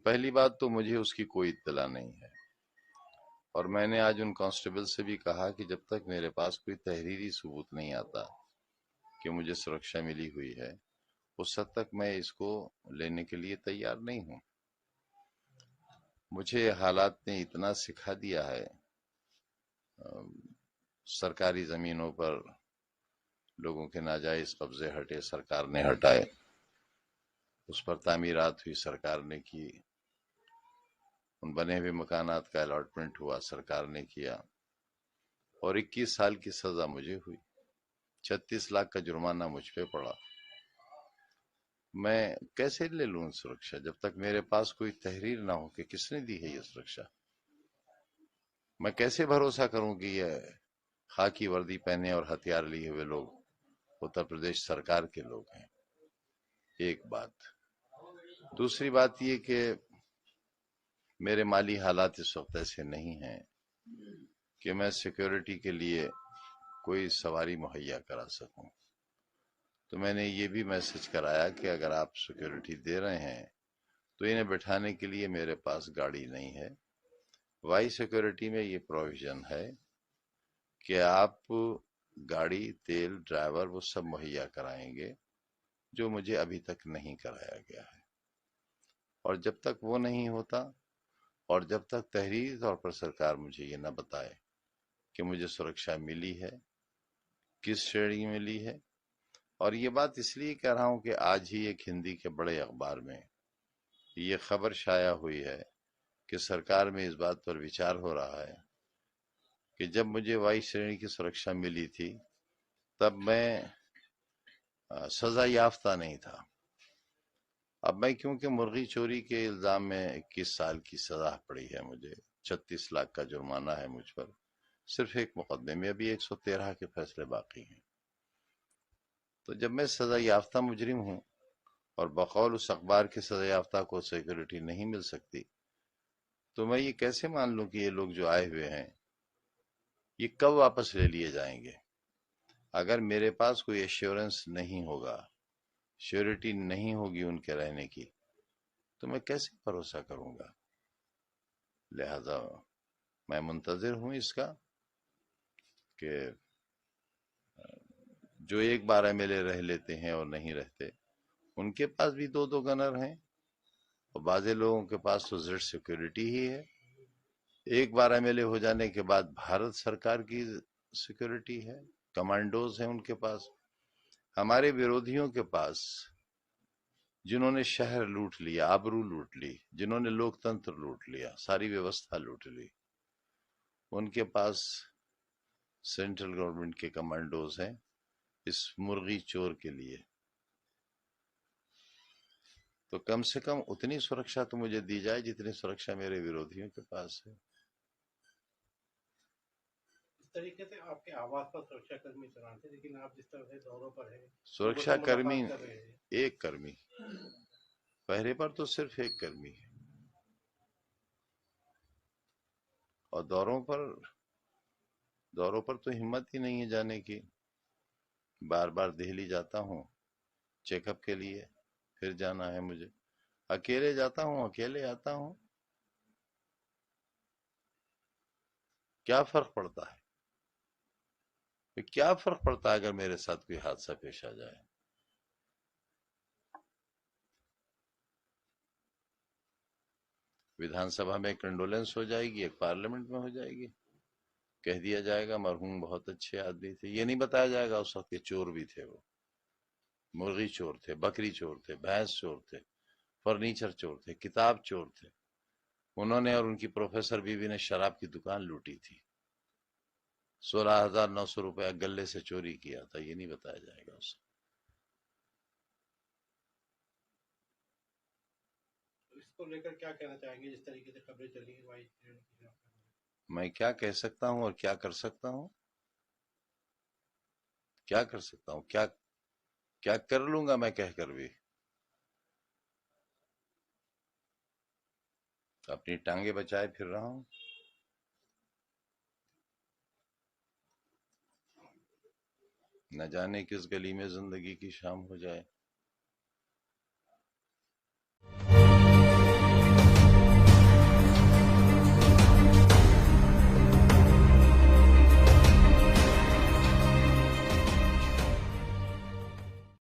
پہلی بات تو مجھے اس کی کوئی اطلاع نہیں ہے، اور میں نے آج ان کانسٹیبل سے بھی کہا کہ جب تک میرے پاس کوئی تحریری ثبوت نہیں آتا کہ مجھے سرکشا ملی ہوئی ہے، اس حد تک میں اس کو لینے کے لیے تیار نہیں ہوں۔ مجھے حالات نے اتنا سکھا دیا ہے، سرکاری زمینوں پر لوگوں کے ناجائز قبضے ہٹے، سرکار نے ہٹائے، اس پر تعمیرات ہوئی، سرکار نے کی، ان بنے ہوئے مکانات کا الاٹمنٹ ہوا، سرکار نے کیا، اور 21 سال کی سزا مجھے ہوئی، 36 لاکھ کا جرمانہ مجھ پہ پڑا۔ میں کیسے لے لوں سرکشا جب تک میرے پاس کوئی تحریر نہ ہو کہ کس نے دی ہے یہ سرکشا؟ میں کیسے بھروسہ کروں کہ یہ خاکی وردی پہنے اور ہتھیار لیے ہوئے لوگ اتر پردیش سرکار کے لوگ ہیں؟ ایک بات۔ دوسری بات یہ کہ میرے مالی حالات اس وقت ایسے نہیں ہیں کہ میں سیکیورٹی کے لیے کوئی سواری مہیا کرا سکوں، تو میں نے یہ بھی میسج کرایا کہ اگر آپ سیکیورٹی دے رہے ہیں تو انہیں بٹھانے کے لیے میرے پاس گاڑی نہیں ہے۔ وائی سیکیورٹی میں یہ پروویژن ہے کہ آپ گاڑی، تیل، ڈرائیور وہ سب مہیا کرائیں گے، جو مجھے ابھی تک نہیں کرایا گیا ہے، اور جب تک وہ نہیں ہوتا، اور جب تک تحریری طور پر سرکار مجھے یہ نہ بتائے کہ مجھے سرکشا ملی ہے، کس شرح میں ملی ہے۔ اور یہ بات اس لیے کہہ رہا ہوں کہ آج ہی ایک ہندی کے بڑے اخبار میں یہ خبر شائع ہوئی ہے کہ سرکار میں اس بات پر وچار ہو رہا ہے کہ جب مجھے وائی شرح کی سرکشا ملی تھی تب میں سزا یافتہ نہیں تھا۔ اب میں کیونکہ مرغی چوری کے الزام میں 21 سال کی سزا پڑی ہے، مجھے 36 لاکھ کا جرمانہ ہے مجھ پر، صرف ایک مقدمے میں، ابھی 113 کے فیصلے باقی ہیں۔ تو جب میں سزا یافتہ مجرم ہوں اور بقول اس اخبار کے سزا یافتہ کو سیکورٹی نہیں مل سکتی، تو میں یہ کیسے مان لوں کہ یہ لوگ جو آئے ہوئے ہیں یہ کب واپس لے لیے جائیں گے؟ اگر میرے پاس کوئی ایشورنس نہیں ہوگا، شیورٹی نہیں ہوگی ان کے رہنے کی، تو میں کیسے بھروسہ کروں گا؟ لہذا میں منتظر ہوں اس کا کہ جو ایک بار ایم ایل اے رہ لیتے ہیں اور نہیں رہتے، ان کے پاس بھی 2 گنر ہیں، اور بعض لوگوں کے پاس تو زیڈ سیکورٹی ہی ہے۔ ایک بار ایم ایل اے ہو جانے کے بعد بھارت سرکار کی سیکورٹی ہے، کمانڈوز ہیں ان کے پاس۔ ہمارے بیرودھیوں کے پاس، جنہوں نے شہر لوٹ لیا، آبرو لوٹ لی، جنہوں نے لوک تنتر لوٹ لیا، ساری ویوستھا لوٹ لی، ان کے پاس سینٹرل گورنمنٹ کے کمانڈوز ہیں اس مرغی چور کے لیے۔ تو کم سے کم اتنی سرکشا تو مجھے دی جائے جتنی سرکشا میرے بیرودھیوں کے پاس ہے۔ اس طریقے سے آپ کے آواز پر سرکشا کرمی چلان تھے، لیکن آپ جس طرح سے دوروں پر ہیں، لوگوں سرکشا سے کرمی ملاقات کر رہے ہیں۔ ایک کرمی، پہرے پر تو صرف ایک کرمی ہے، اور دوروں پر تو ہمت ہی نہیں ہے جانے کی۔ بار بار دہلی جاتا ہوں چیک اپ کے لیے، پھر جانا ہے مجھے، اکیلے جاتا ہوں، اکیلے آتا ہوں، کیا فرق پڑتا ہے؟ کیا فرق پڑتا ہے اگر میرے ساتھ کوئی حادثہ پیش آ جائے؟ ویدھان سبھا میں ایک کنڈولنس ہو جائے گی، ایک پارلیمنٹ میں ہو جائے گی، کہہ دیا جائے گا مرحوم بہت اچھے آدمی تھے، یہ نہیں بتایا جائے گا اس وقت کے چور بھی تھے، وہ مرغی چور تھے، بکری چور تھے، بھینس چور تھے، فرنیچر چور تھے، کتاب چور تھے، انہوں نے اور ان کی پروفیسر بیوی نے شراب کی دکان لوٹی تھی، 16,900 روپیہ گلے سے چوری کیا تھا، یہ نہیں بتایا جائے گا اسے۔ اس کو لے کر کیا کہنا چاہیں گے؟ جس طریقے سے خبریں چلی ہیں وائی میں کیا کہہ سکتا ہوں اور کیا کر سکتا ہوں؟ کیا کر سکتا ہوں؟ کیا کر لوں گا میں کہہ کر بھی؟ اپنی ٹانگیں بچائے پھر رہا ہوں۔ نہ جانے کس گلی میں زندگی کی شام ہو جائے۔